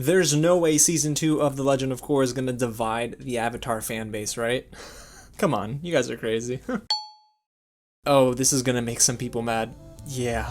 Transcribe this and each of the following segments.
There's no way season 2 of The Legend of Korra is gonna divide the Avatar fan base, right? Come on, you guys are crazy. Oh, this is gonna make some people mad. Yeah.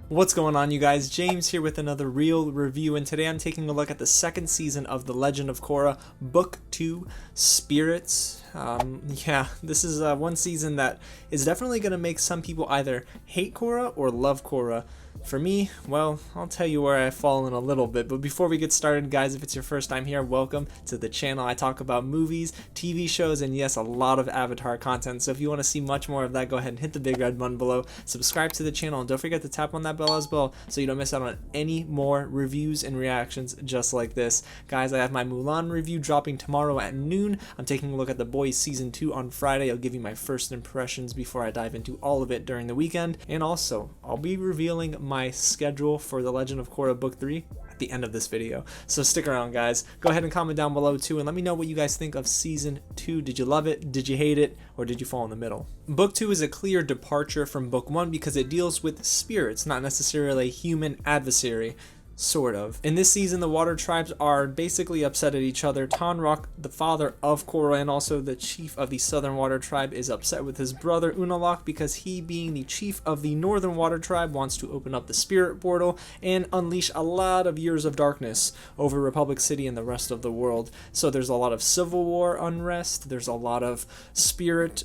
What's going on, you guys? James here with another real review, and today I'm taking a look at the second season of The Legend of Korra, Book 2, Spirits. Yeah, this is one season that is definitely going to make some people either hate Korra or love Korra. For me, well, I'll tell you where I fall in a little bit, but before we get started, guys, if it's your first time here, welcome to the channel. I talk about movies, TV shows, and yes, a lot of Avatar content, so if you want to see much more of that, go ahead and hit the big red button below, subscribe to the channel, and don't forget to tap on that bell as well, so you don't miss out on any more reviews and reactions just like this. Guys, I have my Mulan review dropping tomorrow at noon. I'm taking a look at The Boys Season 2 on Friday. I'll give you my first impressions before I dive into all of it during the weekend, and also, I'll be revealing my schedule for The Legend of Korra Book 3 at the end of this video. So stick around, guys. Go ahead and comment down below too, and let me know what you guys think of Season 2. Did you love it? Did you hate it? Or did you fall in the middle? Book 2 is a clear departure from Book 1 because it deals with spirits, not necessarily a human adversary. Sort of. In this season, the water tribes are basically upset at each other. Tonraq, the father of Korra and also the chief of the southern water tribe, is upset with his brother Unalaq because he, being the chief of the northern water tribe, wants to open up the spirit portal and unleash a lot of years of darkness over Republic City and the rest of the world. So there's a lot of civil war unrest, there's a lot of spirit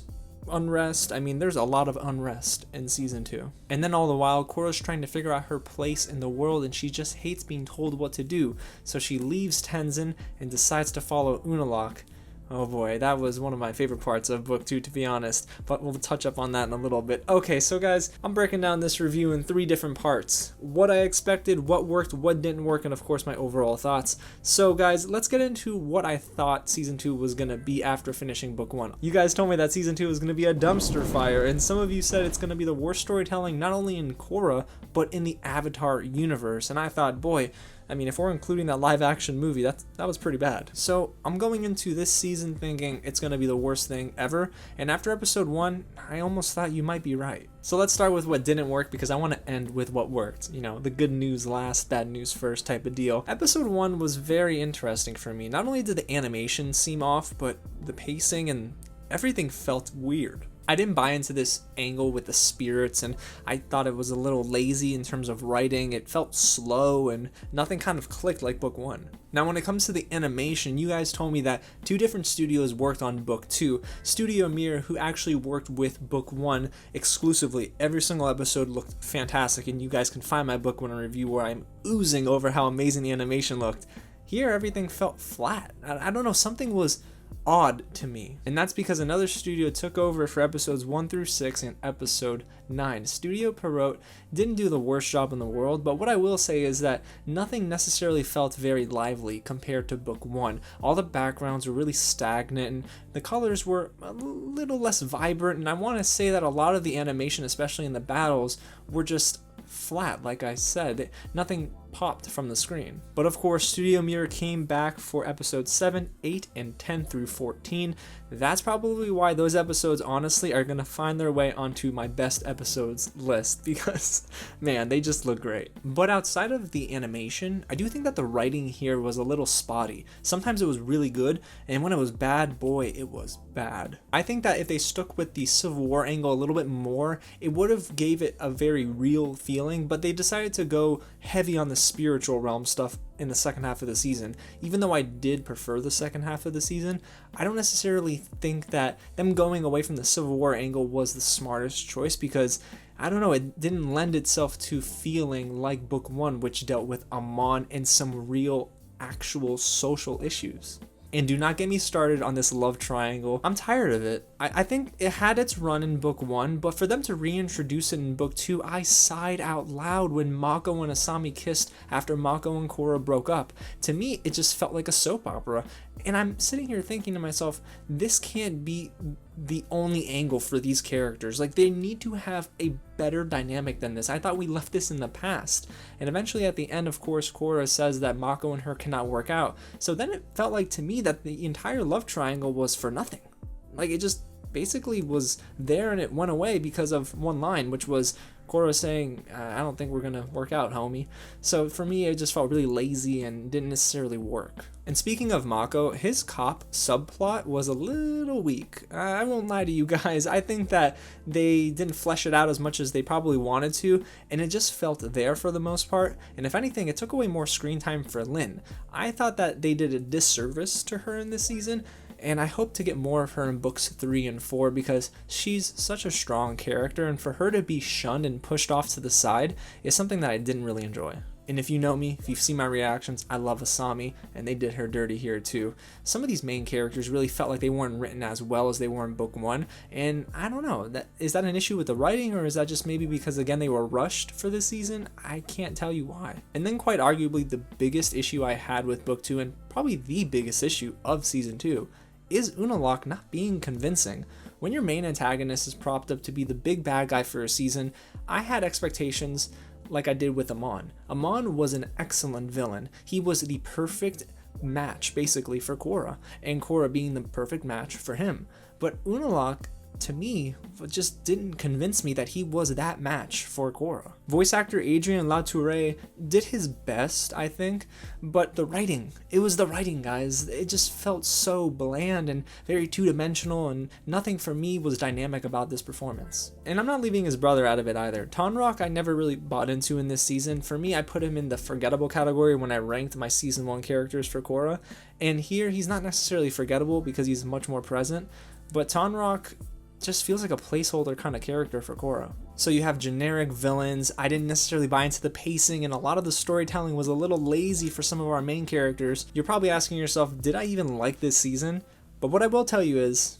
unrest. I mean, there's a lot of unrest in season 2. And then all the while, Korra's trying to figure out her place in the world, and she just hates being told what to do. So she leaves Tenzin and decides to follow Unalaq. Oh boy, that was one of my favorite parts of Book 2, to be honest, but we'll touch up on that in a little bit. Okay, so guys, I'm breaking down this review in 3 different parts. What I expected, what worked, what didn't work, and of course my overall thoughts. So guys, let's get into what I thought Season 2 was going to be after finishing Book 1. You guys told me that Season 2 was going to be a dumpster fire, and some of you said it's going to be the worst storytelling not only in Korra, but in the Avatar universe, and I thought, boy, I mean, if we're including that live action movie, that was pretty bad. So I'm going into this season thinking it's going to be the worst thing ever, and after episode 1, I almost thought you might be right. So let's start with what didn't work because I want to end with what worked. You know, the good news last, bad news first type of deal. Episode 1 was very interesting for me. Not only did the animation seem off, but the pacing and everything felt weird. I didn't buy into this angle with the spirits, and I thought it was a little lazy in terms of writing. It felt slow and nothing kind of clicked like Book 1. Now when it comes to the animation, you guys told me that 2 different studios worked on Book 2. Studio Mir, who actually worked with Book 1 exclusively. Every single episode looked fantastic, and you guys can find my Book 1 review where I'm oozing over how amazing the animation looked. Here everything felt flat. I don't know, something was odd to me, and that's because another studio took over for episodes 1 through 6 and episode 9. Studio Perot didn't do the worst job in the world, but what I will say is that nothing necessarily felt very lively compared to Book 1. All the backgrounds were really stagnant and the colors were a little less vibrant, and I want to say that a lot of the animation, especially in the battles, were just flat. Like I said, nothing popped from the screen. But of course, Studio Mir came back for episodes 7, 8, and 10 through 14. That's probably why those episodes honestly are gonna find their way onto my best episodes list because man, they just look great. But outside of the animation, I do think that the writing here was a little spotty. Sometimes it was really good, and when it was bad, boy, it was bad. I think that if they stuck with the Civil War angle a little bit more, it would have gave it a very real feeling, but they decided to go heavy on the spiritual realm stuff in the second half of the season. Even though I did prefer the second half of the season, I don't necessarily think that them going away from the Civil War angle was the smartest choice because, I don't know, it didn't lend itself to feeling like Book 1, which dealt with Amon and some real actual social issues. And do not get me started on this love triangle. I'm tired of it. I think it had its run in Book 1, but for them to reintroduce it in Book 2, I sighed out loud when Mako and Asami kissed after Mako and Korra broke up. To me, it just felt like a soap opera. And I'm sitting here thinking to myself, this can't be the only angle for these characters. Like, they need to have a better dynamic than this. I thought we left this in the past. And eventually at the end, of course, Korra says that Mako and her cannot work out. So then it felt like to me that the entire love triangle was for nothing. Like, it just basically was there and it went away because of one line, which was Korra saying, I don't think we're gonna work out, homie. So for me, it just felt really lazy and didn't necessarily work. And speaking of Mako, his cop subplot was a little weak. I won't lie to you guys, I think that they didn't flesh it out as much as they probably wanted to, and it just felt there for the most part, and if anything, it took away more screen time for Lin. I thought that they did a disservice to her in this season, and I hope to get more of her in books 3 and 4 because she's such a strong character, and for her to be shunned and pushed off to the side is something that I didn't really enjoy. And if you know me, if you've seen my reactions, I love Asami, and they did her dirty here too. Some of these main characters really felt like they weren't written as well as they were in book 1, and I don't know, is that an issue with the writing, or is that just maybe because again they were rushed for this season? I can't tell you why. And then quite arguably the biggest issue I had with book 2, and probably the biggest issue of season 2, is Unalaq not being convincing. When your main antagonist is propped up to be the big bad guy for a season, I had expectations like I did with Amon. Amon was an excellent villain. He was the perfect match basically for Korra, and Korra being the perfect match for him. But Unalaq, to me, just didn't convince me that he was that match for Korra. Voice actor Adrien Latouré did his best, I think, but it was the writing, guys. It just felt so bland and very two-dimensional, and nothing for me was dynamic about this performance. And I'm not leaving his brother out of it either. Tonraq I never really bought into in this season. For me, I put him in the forgettable category when I ranked my season 1 characters for Korra, and here he's not necessarily forgettable because he's much more present, but Tonraq just feels like a placeholder kind of character for Korra. So you have generic villains. I didn't necessarily buy into the pacing, and a lot of the storytelling was a little lazy for some of our main characters. You're probably asking yourself, did I even like this season? But what I will tell you is,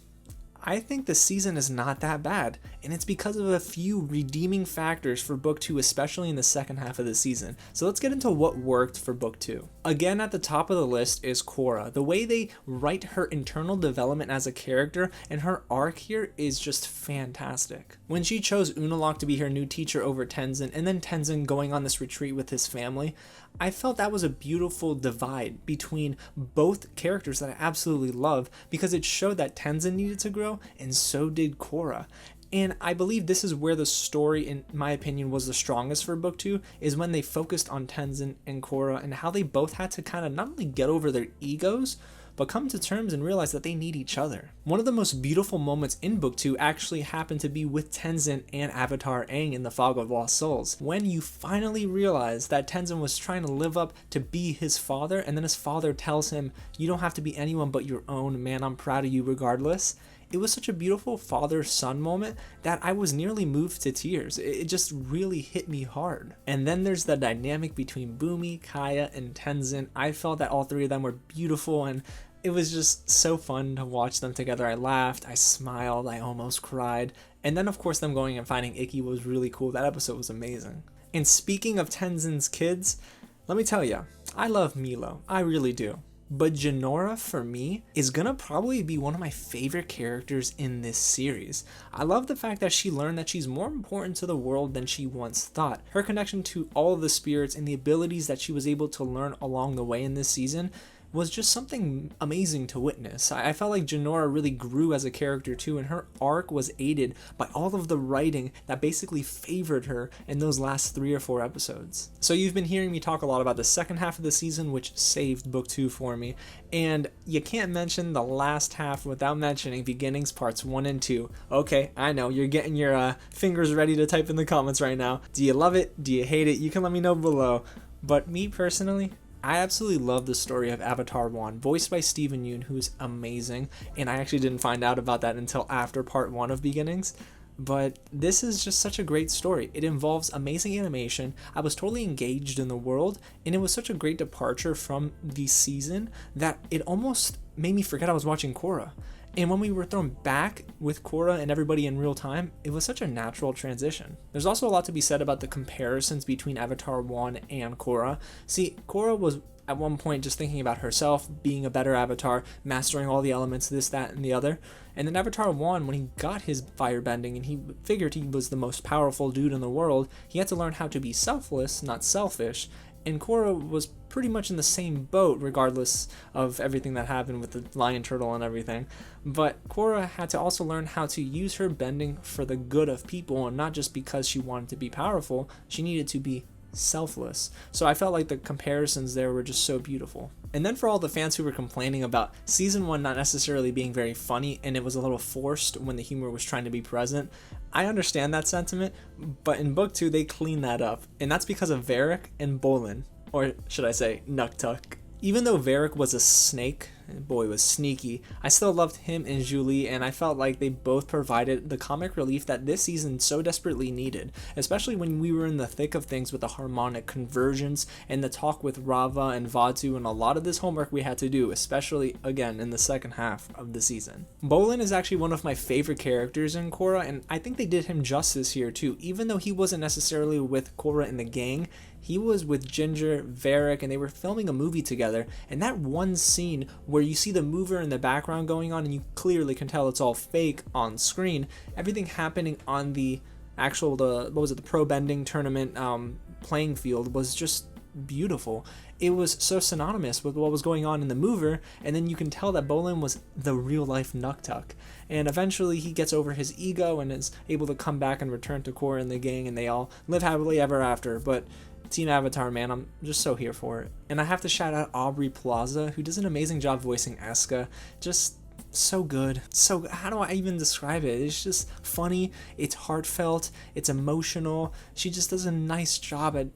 I think the season is not that bad, and it's because of a few redeeming factors for book 2, especially in the second half of the season. So let's get into what worked for book 2. Again, at the top of the list is Korra. The way they write her internal development as a character and her arc here is just fantastic. When she chose Unalaq to be her new teacher over Tenzin, and then Tenzin going on this retreat with his family, I felt that was a beautiful divide between both characters that I absolutely love, because it showed that Tenzin needed to grow, and so did Korra. And I believe this is where the story, in my opinion, was the strongest for book 2, is when they focused on Tenzin and Korra and how they both had to kind of not only get over their egos, but come to terms and realize that they need each other. One of the most beautiful moments in book 2 actually happened to be with Tenzin and Avatar Aang in the Fog of Lost Souls, when you finally realize that Tenzin was trying to live up to be his father, and then his father tells him, you don't have to be anyone but your own, man, I'm proud of you regardless. It was such a beautiful father-son moment that I was nearly moved to tears. It just really hit me hard. And then there's the dynamic between Bumi, Kaya, and Tenzin. I felt that all three of them were beautiful, and it was just so fun to watch them together. I laughed, I smiled, I almost cried. And then of course them going and finding Ikki was really cool. That episode was amazing. And speaking of Tenzin's kids, let me tell you, I love Milo. I really do. But Jinora, for me, is gonna probably be one of my favorite characters in this series. I love the fact that she learned that she's more important to the world than she once thought. Her connection to all of the spirits and the abilities that she was able to learn along the way in this season was just something amazing to witness. I felt like Jinora really grew as a character too, and her arc was aided by all of the writing that basically favored her in those last 3 or 4 episodes. So you've been hearing me talk a lot about the second half of the season, which saved book 2 for me, and you can't mention the last half without mentioning beginnings parts 1 and 2. Okay, I know, you're getting your fingers ready to type in the comments right now. Do you love it? Do you hate it? You can let me know below. But me personally, I absolutely love the story of Avatar 1, voiced by Steven Yeun, who's amazing, and I actually didn't find out about that until after part 1 of Beginnings. But this is just such a great story. It involves amazing animation. I was totally engaged in the world, and it was such a great departure from the season that it almost made me forget I was watching Korra. And when we were thrown back with Korra and everybody in real time, it was such a natural transition. There's also a lot to be said about the comparisons between Avatar 1 and Korra. See, Korra was at one point just thinking about herself, being a better avatar, mastering all the elements, this, that, and the other. And then Avatar 1, when he got his firebending and he figured he was the most powerful dude in the world, he had to learn how to be selfless, not selfish. and Korra was pretty much in the same boat regardless of everything that happened with the lion turtle and everything. But Korra had to also learn how to use her bending for the good of people, and not just because she wanted to be powerful. She needed to be selfless. So I felt like the comparisons there were just so beautiful. And then for all the fans who were complaining about season 1 not necessarily being very funny and it was a little forced when the humor was trying to be present, I understand that sentiment, but in book 2 they clean that up, and that's because of Varric and Bolin, or should I say Nuktuk. Even though Varric was a snake, and boy was sneaky, I still loved him and Julie, and I felt like they both provided the comic relief that this season so desperately needed, especially when we were in the thick of things with the harmonic conversions and the talk with Rava and Vatu and a lot of this homework we had to do, especially again in the second half of the season. Bolin is actually one of my favorite characters in Korra, and I think they did him justice here too. Even though he wasn't necessarily with Korra in the gang, he was with Ginger, Varric, and they were filming a movie together, and that one scene where you see the mover in the background going on and you clearly can tell it's all fake on screen, everything happening on the actual, the pro bending tournament playing field was just beautiful. It was so synonymous with what was going on in the mover, and then you can tell that Bolin was the real life Nuktuk. And eventually he gets over his ego and is able to come back and return to Korra and the gang, and they all live happily ever after. But Teen Avatar, man, I'm just so here for it. And I have to shout out Aubrey Plaza, who does an amazing job voicing Asuka. Just so good. So, how do I even describe it? It's just funny, it's heartfelt, it's emotional. She just does a nice job at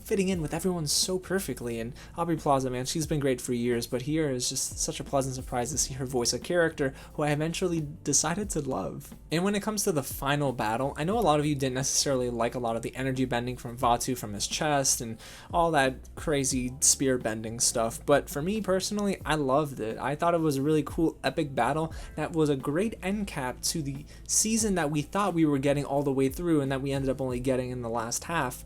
fitting in with everyone so perfectly. And Aubrey Plaza, man, she's been great for years, but here is just such a pleasant surprise to see her voice a character who I eventually decided to love. And when it comes to the final battle, I know a lot of you didn't necessarily like a lot of the energy bending from Vatu from his chest and all that crazy spear bending stuff, but for me personally, I loved it. I thought it was a really cool epic battle that was a great end cap to the season that we thought we were getting all the way through and that we ended up only getting in the last half.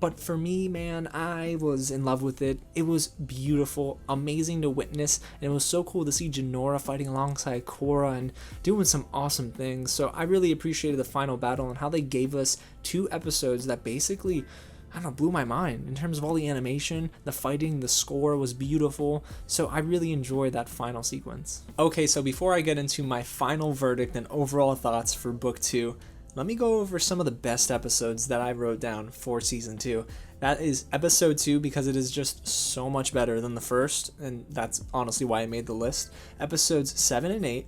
But for me, man, I was in love with it. It was beautiful, amazing to witness, and it was so cool to see Jinora fighting alongside Korra and doing some awesome things. So I really appreciated the final battle and how they gave us 2 episodes that basically, I don't know, blew my mind. In terms of all the animation, the fighting, the score was beautiful, so I really enjoyed that final sequence. Okay, so before I get into my final verdict and overall thoughts for Book 2, let me go over some of the best episodes that I wrote down for Season 2. That is Episode 2 because it is just so much better than the first, and that's honestly why I made the list. Episodes 7 and 8.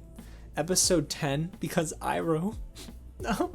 Episode 10 because Iroh. No,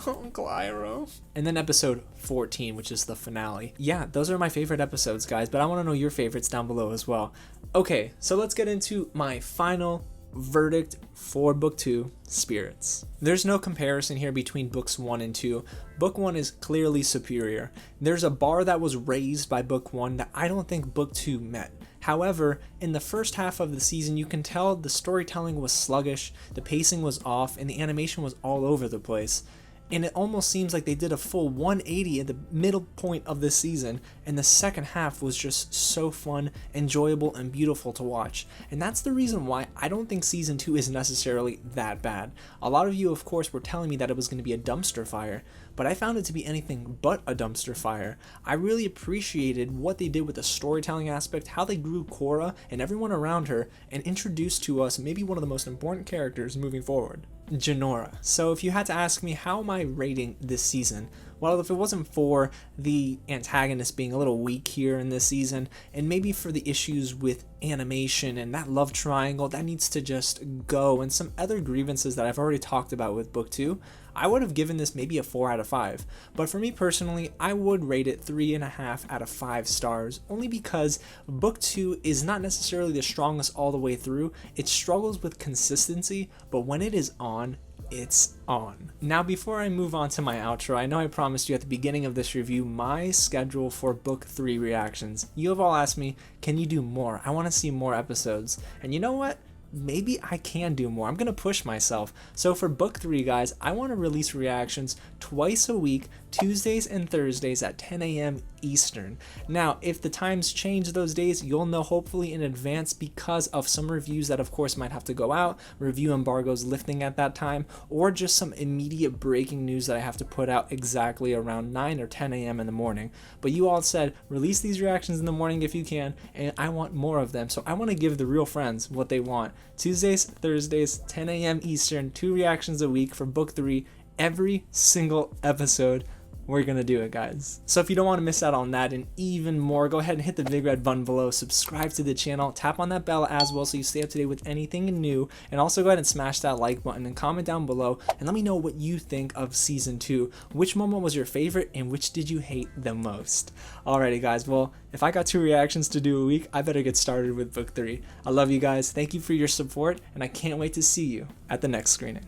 Uncle Iroh. And then Episode 14, which is the finale. Yeah, those are my favorite episodes, guys, but I want to know your favorites down below as well. Okay, so let's get into my final verdict for Book 2, Spirits. There's no comparison here between Books 1 and 2. Book 1 is clearly superior. There's a bar that was raised by Book 1 that I don't think Book 2 met. However, in the first half of the season, you can tell the storytelling was sluggish, the pacing was off, and the animation was all over the place. And it almost seems like they did a full 180 at the middle point of this season, and the second half was just so fun, enjoyable, and beautiful to watch. And that's the reason why I don't think Season 2 is necessarily that bad. A lot of you, of course, were telling me that it was going to be a dumpster fire, but I found it to be anything but a dumpster fire. I really appreciated what they did with the storytelling aspect, how they grew Korra and everyone around her, and introduced to us maybe one of the most important characters moving forward, Jinora. So if you had to ask me how am I rating this season, well, if it wasn't for the antagonist being a little weak here in this season, and maybe for the issues with animation and that love triangle that needs to just go, and some other grievances that I've already talked about with Book 2, I would have given this maybe a 4 out of 5. But for me personally, I would rate it 3.5 out of 5 stars, only because Book 2 is not necessarily the strongest all the way through. It struggles with consistency, but when it is on, it's on. Now, before I move on to my outro, I know I promised you at the beginning of this review my schedule for Book 3 reactions. You have all asked me, can you do more? I want to see more episodes. And you know what? Maybe I can do more. I'm going to push myself. So for Book 3, guys, I want to release reactions twice a week Tuesdays and Thursdays at 10 a.m. Eastern. Now, if the times change those days, you'll know hopefully in advance because of some reviews that of course might have to go out, review embargoes lifting at that time, or just some immediate breaking news that I have to put out exactly around 9 or 10 a.m. in the morning. But you all said, release these reactions in the morning if you can, and I want more of them. So I want to give the real friends what they want. Tuesdays, Thursdays, 10 a.m. Eastern, 2 reactions a week for book 3, every single episode. We're gonna do it, guys. So if you don't want to miss out on that and even more, go ahead and hit the big red button below, subscribe to the channel, tap on that bell as well so you stay up to date with anything new, and also go ahead and smash that like button and comment down below and let me know what you think of season 2. Which moment was your favorite and which did you hate the most? Alrighty guys, well, if I got 2 reactions to do a week, I better get started with book 3. I love you guys, thank you for your support, and I can't wait to see you at the next screening.